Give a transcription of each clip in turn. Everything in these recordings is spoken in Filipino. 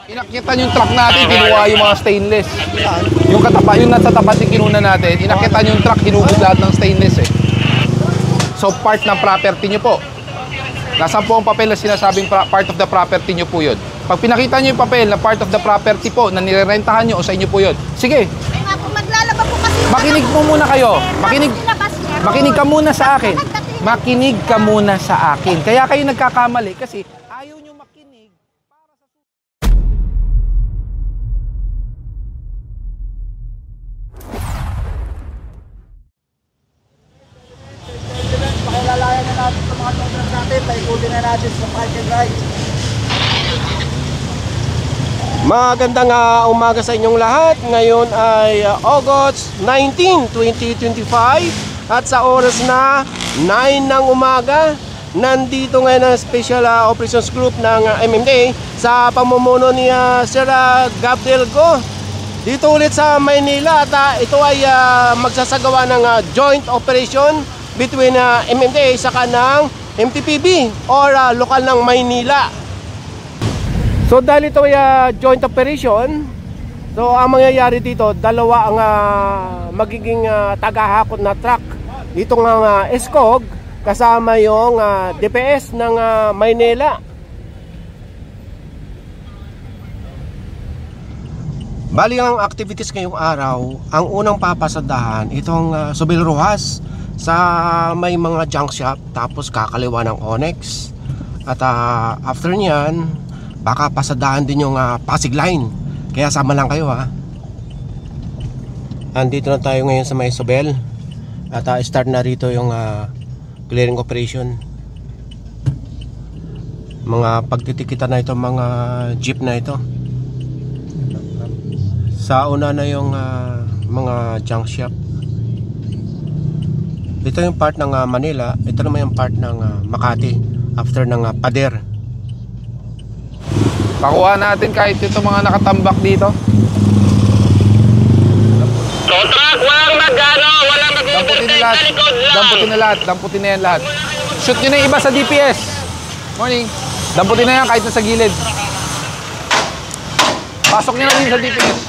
Inakyatan yung truck natin, kinuha yung mga stainless. Yung nasa tapat yung kinuna natin, inakyatan yung truck, hinubog lahat ng stainless eh. So part ng property nyo po. Nasaan po ang papel na sinasabing part of the property nyo po yun? Pag pinakita nyo yung papel na part of the property po, na nirerentahan nyo o sa inyo po yun, sige. Ay nga po, maglalaba po kasi. Makinig po muna kayo. Makinig ka muna sa akin. Makinig ka muna sa akin. Kaya kayo nagkakamali kasi ayaw nyo makinig para sa Pakilalayan na natin sa mga contract natin, paikutin na natin sa parking right. Magandang umaga sa inyong lahat. Ngayon ay August 19, 2025 at sa oras na 9 ng umaga, nandito ngayon ang Special Operations Group ng MMDA sa pamumuno ni Sir Gabriel Go dito ulit sa Maynila at ito ay magsasagawa ng joint operation between MMDA sa kanang MTPB or lokal ng Maynila. So dahil ito ay joint operation, so ang mangyayari dito, dalawa ang magiging tagahakot na truck. Dito ng ESCOG kasama yung DPS ng Maynila. Bali ang activities ngayong araw, ang unang papasadahan itong Sobel Rojas sa may mga junk shop, tapos kakaliwa ng Onyx. At after nyan, baka pasadahan din yung Pasig Line. Kaya sama lang kayo ha. Andito na tayo ngayon sa may Sobel. At start na rito yung clearing operation. Mga pagtitikita na ito, mga jeep na ito. Sa una na yung mga junk shop. Ito yung part ng Manila. Ito naman yung part ng Makati after ng Pader. pakuha natin kahit ito mga nakatambak dito. So truck, walang mag-overtake sa likod lang. Damputin na yan lahat. Shoot nyo na yung iba sa DPS. Morning. Damputin na yan kahit nasa gilid. Pasok nyo na din sa DPS.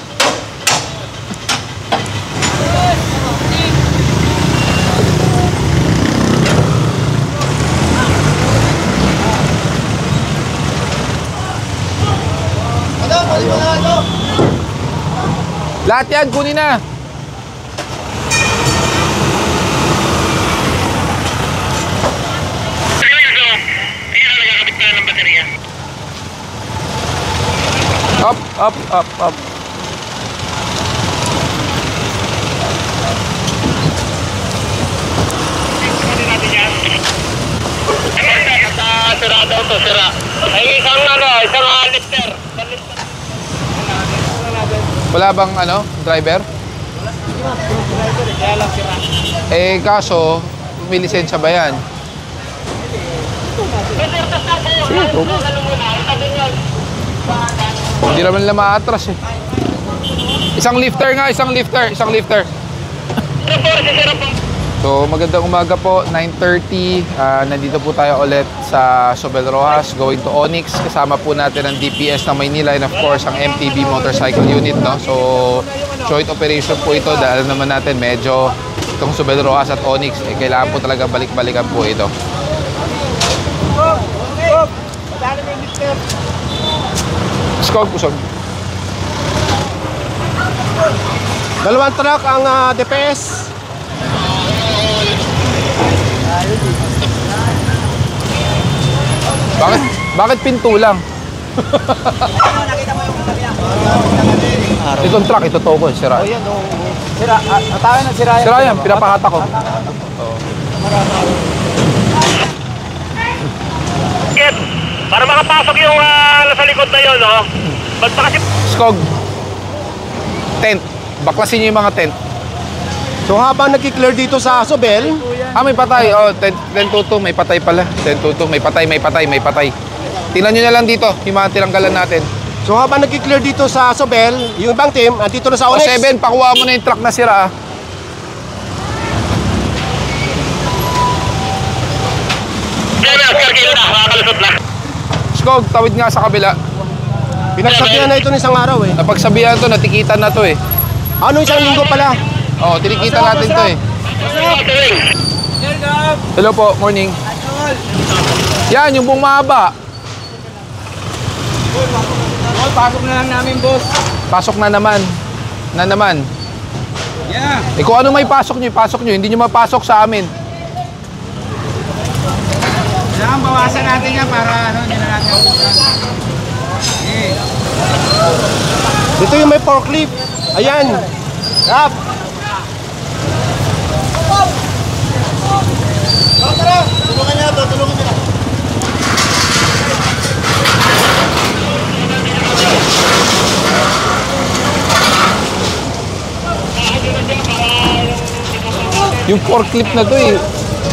Lahat yan, kunin na. Up, up, up, up. Sira daw to, sira. Ay, isang lifter. Wala bang driver? Kaya lang sira. Eh kaso, may lisensya ba yan? Sige, hindi naman nila maatras eh. Isang lifter nga, isang lifter. So magandang umaga po, 9:30. Nandito po tayo ulit sa Sobel Rojas, going to Onyx. Kasama po natin ang DPS ng Maynila and of course ang MTB Motorcycle Unit, no? So joint operation po ito dahil naman natin medyo itong Sobel Rojas at Onyx kailangan po talaga balik-balikan po ito. Skog, kusog. Dalawang truck ang DPS. Bakit pinto lang? Itong truck, ito to ko, sira. Sira, atakin na sira yan. Sira yan, pinapahata ko. Para makapasok yung nasa likod na yun, no? Ba't pa kasi... Skog. Tent. Baklasin nyo yung mga tent. So habang nag-clear dito sa Sobel, May patay. Oh, 10-2-2, may patay pala. 10-2-2, may patay. Tingnan nyo na lang dito, yung mga tinanggalan natin. so habang nag-clear dito sa Sobel, yung ibang team, andito na sa O Onyx. 7, pakuha mo na yung truck na sira. Kaya, kaya na, makakalusot na. Skog, tawid nga sa kabila. Pinagsabihan na ito ng isang araw eh. Napagsabihan to, natikitan na to eh. Ano, isang linggo pala? Oo, tinikitan natin to eh. Hello po, morning. Yan, yung buong mahaba. Pasok na lang namin, boss. Pasok na naman. Yeah. Eh kung ano may pasok nyo, ipasok nyo. Hindi nyo mapasok sa amin. Kailangan bawasan natin yan para hindi na natin ubusan. Okay. Dito yung may forklift. Ayan. Rap. Tulungan niya ito, tulungan niya. Yung forklift na to eh,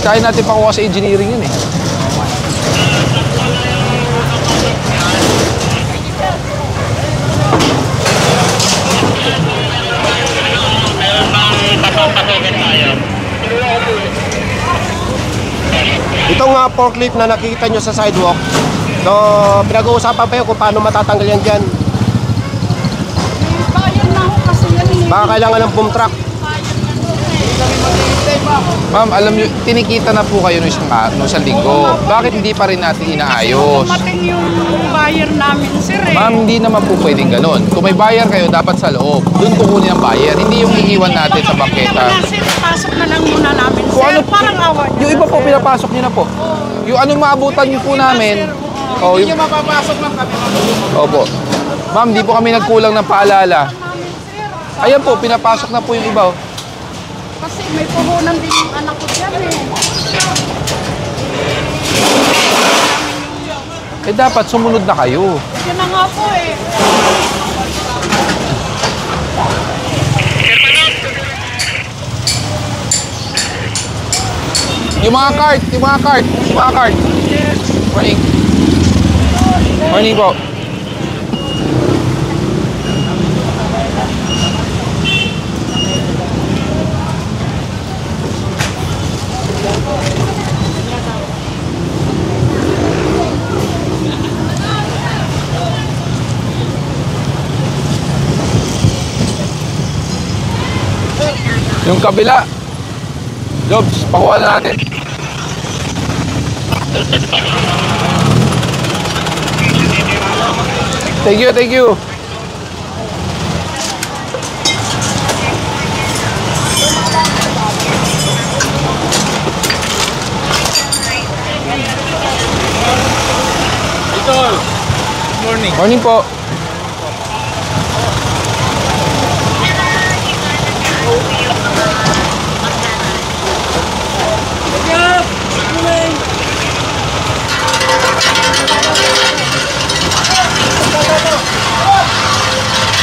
kaya natin pakuha sa engineering yun eh. Itong forklift na nakikita nyo sa sidewalk, so pinag-uusapan pa yun kung paano matatanggal yan dyan. Bayan na ako kasi yan eh. Baka kailangan ng boom truck. Ma'am, alam nyo, tinikita na po kayo nung isang linggo. Bakit hindi pa rin natin inaayos? Dumating yung buyer namin, sir eh. Ma'am, hindi naman po pwedeng ganun. Kung may buyer kayo, dapat sa loob. Doon kukunin ang buyer. Hindi yung iiwan natin sa Hindi bangketa. naman sir, pasok na lang muna namin, sir. Kung ano, Parang awan. yung iba po, pinapasok nyo na po. Yung anong maabutan nyo po namin. Oh, Hindi nyo mapapasok lang kami. Opo. Ma'am, di po kami nagkulang ng paalala. Ayan po, pinapasok na po yung iba. Oh. Kasi may puhunan din yung anak ko dyan eh. Eh dapat sumunod na kayo. Yun na nga po eh. Yung mga cart. Morning. Morning po. Yung kabila. Jobs, pakuha na natin. Thank you. Morning po.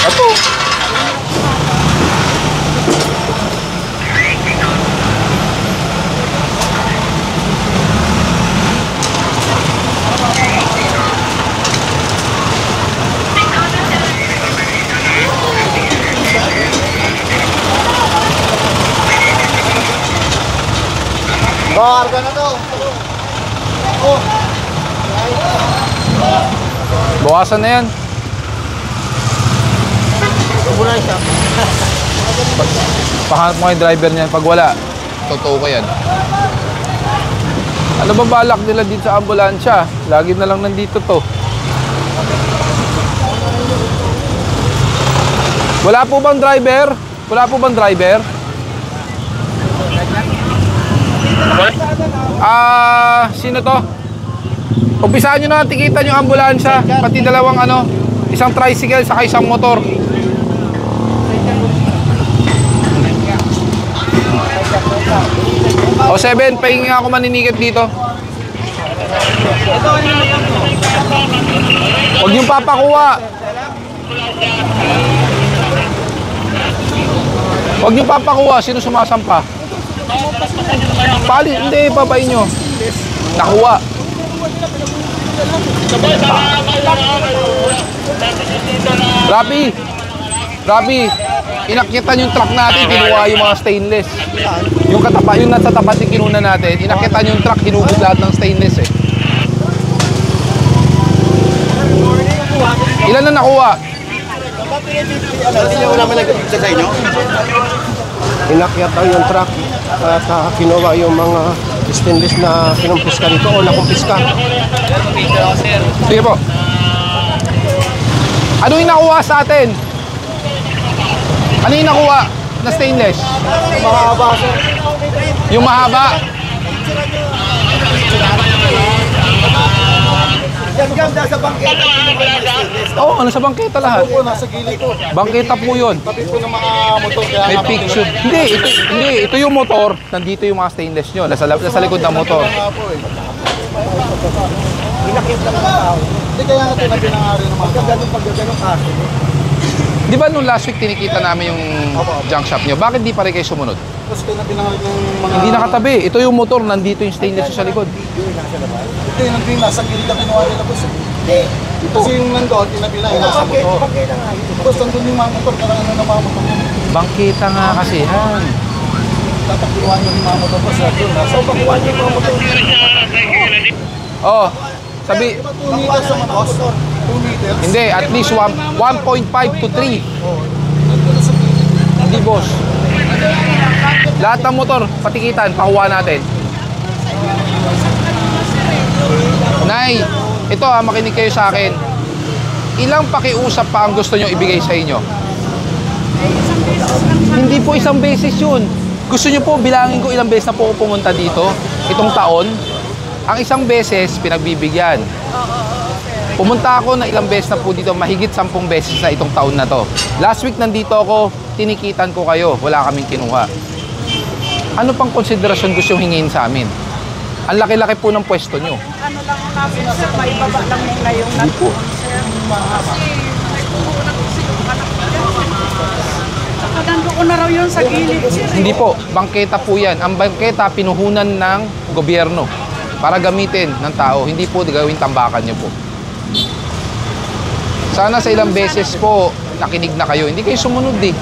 Apo. Karga na to. Bawasan na yan. Pahanap mo yung driver niyan. Pag wala, totoo ko yan. Ano ba balak nila dito sa ambulansya? Lagi na lang nandito to. Wala po bang driver? Sino to? Umpisahan nyo na tikitan yung ambulansya. Pati dalawang isang tricycle saka isang motor. O 7, pahingi ako maninikat dito. Huwag niyong papakuha. Huwag niyong papakuha. Sino sumasampa? Hindi, babayin nyo. Nakuha. Rapi, inakyatan yung truck natin, kinuha yung mga stainless. Yung nasa tapat yung kinuna natin, inakyatan yung truck, hinubog lahat ng stainless eh. Ilan na nakuha? Hindi niyo wala man nag-picture sa inyo? Inakyat daw yung truck at kinuha yung mga stainless na kinumpiska dito o nakumpiska. Sige po. Ano yung nakuha sa atin? Ano yung nakuha na stainless? Mahaba sir. Yung mahaba? Yan ganda sa bangketa. Oo, ano sa bangketa lahat? Nasa gilid ko. Bangketa po yun. Tabi po ng mga motor. Kaya May picture. Ito yung motor. Nandito yung mga stainless nyo. Nasa likod ng motor. Inakit lang ang tao. Hindi kaya nga tinabi ng ari ng mga paggaganong kaso. Di ba nung last week tinikita namin yung junk shop nyo? Bakit di pa rin kayo sumunod? Tapos tinabi ng mga... Hindi nakatabi. Ito yung motor. Nandito yung stainless sa likod. Ito yung nandun nasa gilid na kinuha nila boss. Hindi. Kasi yung nandun, tinabi lang yung nasa motor. Tapos nandun yung mga motor. Karang ano na mga motor. Bangketa nga kasi yan. Dapat kinuha nyo yung mga motor boss. So pakuha nyo yung mga motor. Oh, sabi, 2 meters sa boss. 2 meters. hindi, at least 1.5 to 3. Hindi, boss. Lahat ng motor, patikitan, pakuha natin. Nay, ito makinig kayo sa akin. Ilang pakiusap pa ang gusto nyo ibigay sa inyo? Hindi po isang beses yun. Gusto nyo po, bilangin ko ilang beses na po ako pumunta dito, itong taon. Ang isang beses, pinagbibigyan. Pumunta ako na ilang beses na po dito, mahigit 10 beses na itong taon na to. Last week nandito ako, tinikitan ko kayo, wala kaming kinuha. Ano pang konsiderasyon gusto yung hingin sa amin? Ang laki-laki po ng pwesto nyo. Ano lang namin, sir, may baba lang nila yung nag-on, sir. Kasi may puhunan kasi yung anak ko dyan. Saka nandoon na raw yun sa gilid, sir. Hindi po, bangketa po yan. Ang bangketa, pinuhunan ng gobyerno para gamitin ng tao. Hindi po gawing tambakan nyo po. Sana sa ilang beses po, nakinig na kayo. Hindi kayo sumunod eh.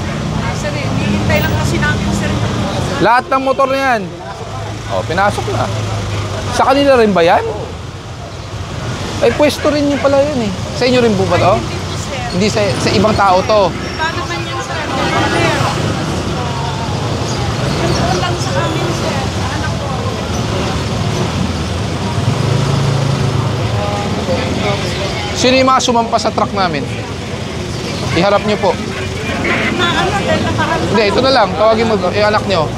Sir, hinihintay lang kasi namin, sir. Lahat ng motor na yan. O, pinasok na. Sa kanila rin ba yan? Ay, pwesto rin nyo pala yun eh. Sa inyo rin po ba to? Hindi po, sir. Hindi, sa ibang tao to. Iba naman yan, sir. Doon lang sa amin, sir. Sa anak ko. Sino yung mga sumampas sa truck namin? Iharap nyo po. Na ano, dahil nakaraan. Hindi, ito na lang. Tawagin mo yung anak nyo.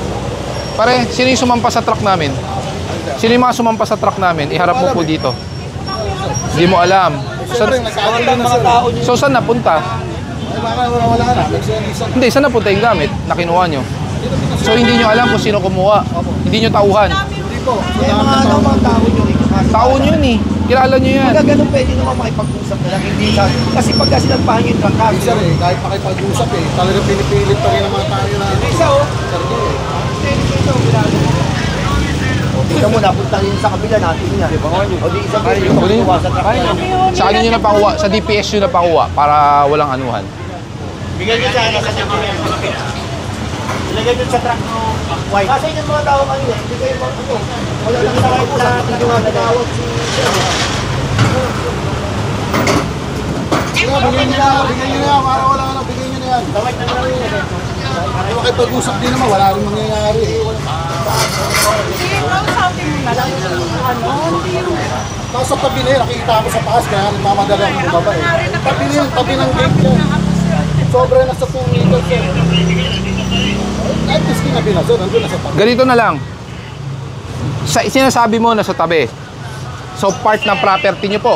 Pare, sino yung sumampas sa truck namin? Sino yung mga sumampas sa truck namin? Iharap mo po dito. Hindi mo alam. So, saan napunta? Wala na. Hindi, saan napunta yung gamit na kinuha nyo? So, hindi nyo alam kung sino kumuha. Hindi nyo tauhan. Mga tao nyo. Tao nyo yun eh. Kilala nyo yan. Pagka ganun pwede naman makipag-usap na lang. Hindi sa... Kasi pagka sinagpahan yung truck kami. Sir eh, kahit makipag-usap eh. Talagang pinipilit pa rin ang mga tayo na... Isa oh. Tingnan mo, napunta rin sa kabila natin niya. O di isa kayo yung pakuha sa truck na. Sa ano nyo napakuha? Sa DPS nyo napakuha para walang anuhan. Bigyan nyo siya sa truck. Ilagay nyo sa truck no white. Kasi yung mga tao kanina, hindi kayo mga ano. Wala lang sa kahit na tinawag si... Bigyan nyo na yan, para wala na, bigyan nyo na yan. Tawag na lang yun. Para makipag-usap din naman, wala rin mangyayari eh. Sige, kausapin mo na lang yung ano, hindi yung... Tapos sa tabi nila, nakikita ako sa taas, kaya nagmamadali ako bumaba eh. Tabi ng gate yan. Sobra na sa 2 meters eh. At least kinabi na, so nandun na sa tabi. Ganito na lang. Sinasabi mo na sa tabi. So, part ng property nyo po.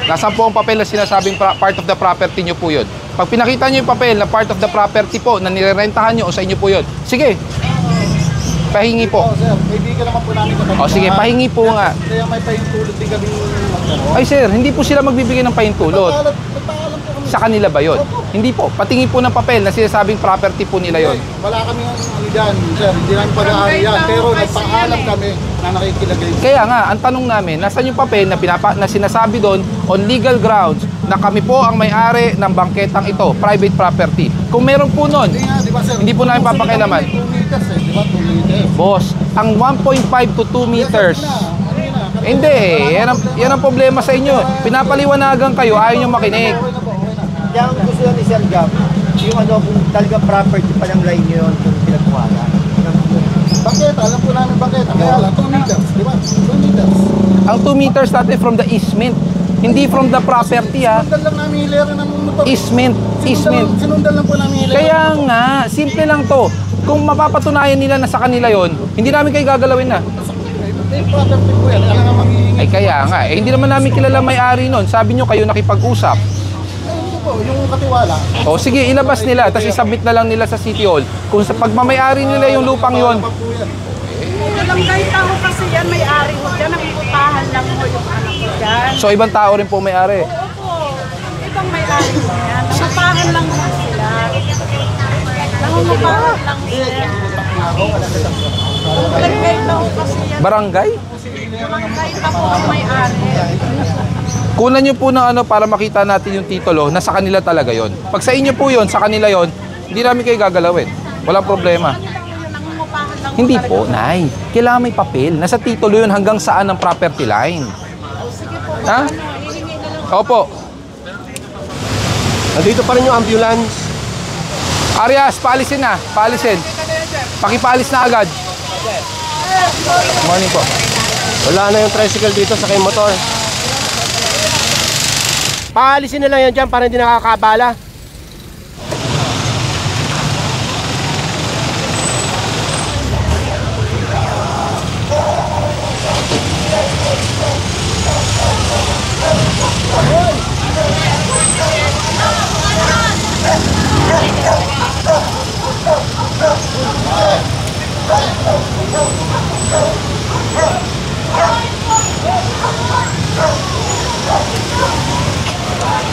Nasaan po ang papel na sinasabing part of the property nyo po yun. Pag pinakita nyo yung papel na part of the property po, na nirerentahan nyo o sa inyo po yun, sige, pahingi po. Oo sir, kaibigan naman po namin kapag... O sige, pahingi po nga. Kaya may pahintulot din kami magkaroon. Ay sir, hindi po sila magbibigay ng pahintulot. Nagpaalam po kami. Sa kanila ba yun? Hindi po. Patingin po ng papel na sinasabing property po nila yun. Wala kami ano dyan, sir. Hindi namin pag-aari yan. Pero nagpaalam kami na nakikilagay. Kaya nga, ang tanong namin, nasaan yung papel na sinasabi doon on legal grounds na kami po ang may-ari ng bangketang ito, private property. Kung meron po nun, Hindi nga, di ba sir? Hindi po namin papakialaman. 2 meters eh, di ba? 2 meters. boss, ang 1.5 to 2 meters, Ano yun na? Hindi, yan ang problema sa inyo. Pinapaliwanagan kayo, ayaw nyo makinig. Kaya ang gusto ni Sir Gab, yung ano, kung talaga property pa ng line nyo yun, kung pinagkuhala. Bakit? Alam po namin bakit. Kaya lang, 2 meters, di ba? 2 meters. Ang 2 meters natin from the easement, hindi from the property ha. Sinundan lang namin hilera ng motor. Easement. Sinundan lang po namin hilera. Kaya nga, simple lang to. Kung mapapatunayan nila na sa kanila yon, hindi namin kayo gagalawin na. Yung property po yan, kaya nga manghihingi. Ay kaya nga, hindi naman namin kilala may-ari nun. Sabi nyo kayo nakipag-usap. Hindi po, yung katiwala. O sige, ilabas nila, tapos isubmit na lang nila sa City Hall. Kung sa pagmamay-ari nila yung lupang yon. Barangay tao kasi yan, may-ari mo dyan. Nakikutahan lang mo yung anak ko dyan. So ibang tao rin po may-ari. Opo, ibang may-ari mo yan. Nakutahan lang mo sila. Nangungupahan lang sila. Barangay tao kasi yan. Barangay? Barangay tao ang may-ari. Kunan nyo po ng ano para makita natin yung titulo, nasa kanila talaga yon. Pag sa inyo po yon, sa kanila yon, hindi namin kayo gagalawin. Walang problema. Nangungupahan lang. Hindi po, Nay. Kailangan may papel. Nasa titulo yun hanggang saan ang property line. Sige po, Ha? hihingi na lang. Opo. Nandito pa rin yung ambulance. Arias, paalisin na. Paalisin. Pakipaalis na agad. Morning po. Wala na yung tricycle dito sa kay motor. Paalisin na lang yan dyan para hindi nakakabala.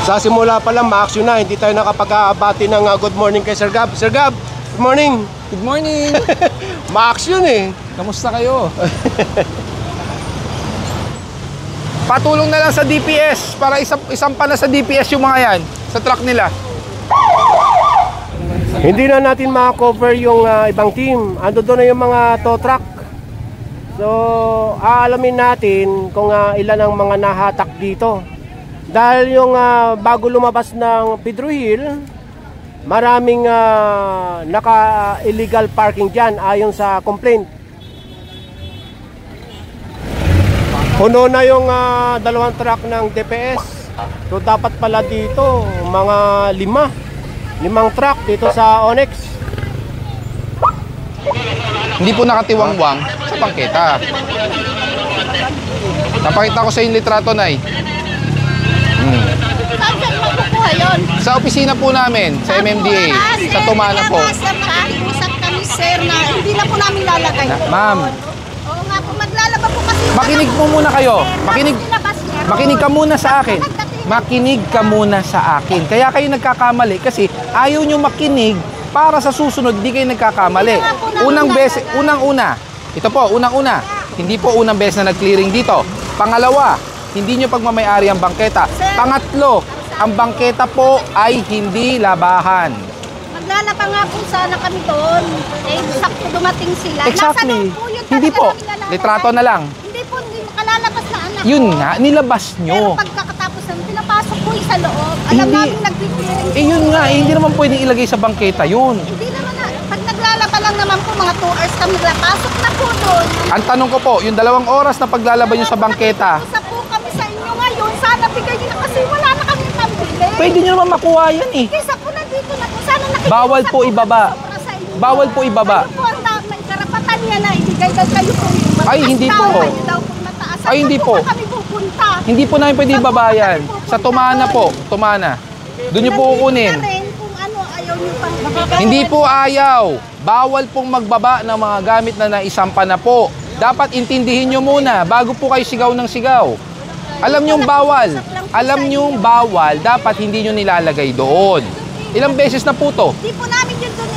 Sa simula pa lang, ma-action na. Hindi tayo nakapag-abati ng good morning kay Sir Gab. Sir Gab, good morning. Good morning. Ma-action eh. Kamusta kayo? Patulong na lang sa DPS para isang pa na sa DPS yung mga yan sa truck nila. Hindi na natin ma-cover yung ibang team. Ando doon na yung mga tow truck. So, aalamin natin kung ilan ang mga nahatak dito. Dahil yung bago lumabas ng Pedro Hill, maraming naka-illegal parking dyan ayon sa complaint. Puno na yung dalawang truck ng DPS. So dapat pala dito mga limang truck dito sa Onyx. Hindi po nakatiwangwang sa bangketa. Napakita ko sa yung litrato, Nay. Saan makukuha yun? Sa opisina po namin, sa MMDA, sa Tumana po. Usap kami, sir, na hindi na po namin lalagay. Ma'am, Oo nga po, maglalaba po kasi. makinig po muna kayo. Makinig ka muna sa akin. Makinig ka muna sa akin. Kaya kayo nagkakamali kasi ayaw nyo makinig para sa susunod di kayo nagkakamali. Unang-una. Ito po, unang-una. Hindi po unang beses na nag-clearing dito. Pangalawa, hindi nyo pagmamayari ang bangketa. Pangatlo, ang bangketa po ay hindi labahan. Maglalaba nga po sana kami doon. Eh, sakto dumating sila. Exactly. Nasa loob po yun, Hindi talaga po. namin lalabas. Litrato na lang. Hindi po, hindi makalalabas na anak Yun ko. nga, nilabas Pero nyo. pagkakatapos namin, pinapasok po yung sa loob. Alam Hindi. namin nag-clearing. Eh yun nga, hindi naman pwedeng ilagay sa bangketa yun. Hindi naman na. Pag naglalaba lang naman po, mga 2 hours kami nagpasok na po doon. Ang tanong ko po, yung 2 oras na paglalaban nyo sa bangketa, Usap po kami sa inyo ngayon. Sana bigay niyo na kasi wala na kami pambili. pwede nyo naman makuha yan eh. Kesa po nandito na po. Sana nakikiusap Bawal po ibaba. sobra sa inyo. Bawal po ibaba. Kayo po ang may karapatan niya na ibigay daw kayo po. Ay, hindi po. Kayo daw po mataas. Ay, hindi po. Saan kami pupunta? Hindi po namin pwede ibabayan. Sa Tumana po, Tumana. Doon nyo po kukunin. Nandito na rin kung ano, ayaw niyo pang ibigay. Hindi po ayaw. Bawal pong magbaba ng mga gamit na naisampa na po. Dapat intindihin nyo muna bago po kayo sigaw ng sigaw. Alam nyo bawal. Alam nyo bawal. Dapat hindi nyo nilalagay doon. Ilang beses na po to? Hindi po namin yun doon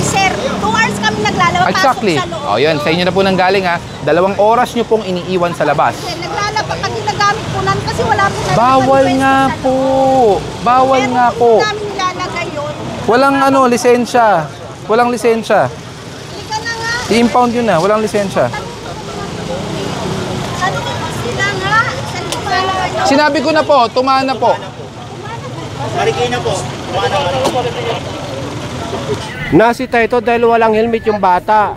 sir. 2 hours kami naglalaba. Exactly. Pasok sa loob. O yun, sa inyo na po nang galing ha. 2 oras nyo pong iniiwan sa labas. Naglalaba pag ginagamit po namin kasi wala po namin Bawal pwede nga sa po. loob. Bawal Pero nga hindi po. namin nilalagay yun. Walang lisensya. Walang lisensya. Halika na nga. I-impound yun na. Walang lisensya. Ano ko po sila? Sinabi ko na po, tumana po. Marikina po. Nasita ito dahil walang helmet yung bata.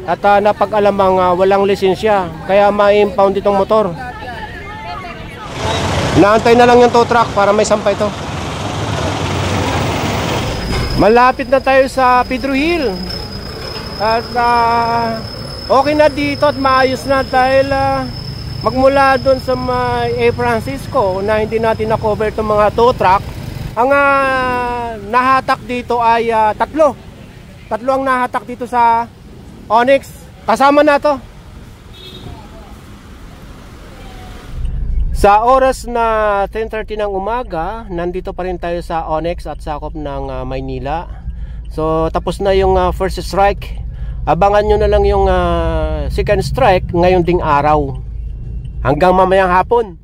At napag-alamang walang lisensya. Kaya ma-impound itong motor. Naantay na lang yung tow truck para may sampay ito. Malapit na tayo sa Pedro Hill. At okay na dito at maayos na dahil magmula doon sa A. Francisco na hindi natin na-cover itong mga tow truck. Ang nahatak dito ay tatlo ang nahatak dito sa Onyx. Kasama na to. Sa oras na 10:30 ng umaga, nandito pa rin tayo sa Onyx at sakop ng Maynila. So tapos na yung first strike. Abangan nyo na lang yung second strike ngayong ding araw. Hanggang mamayang hapon.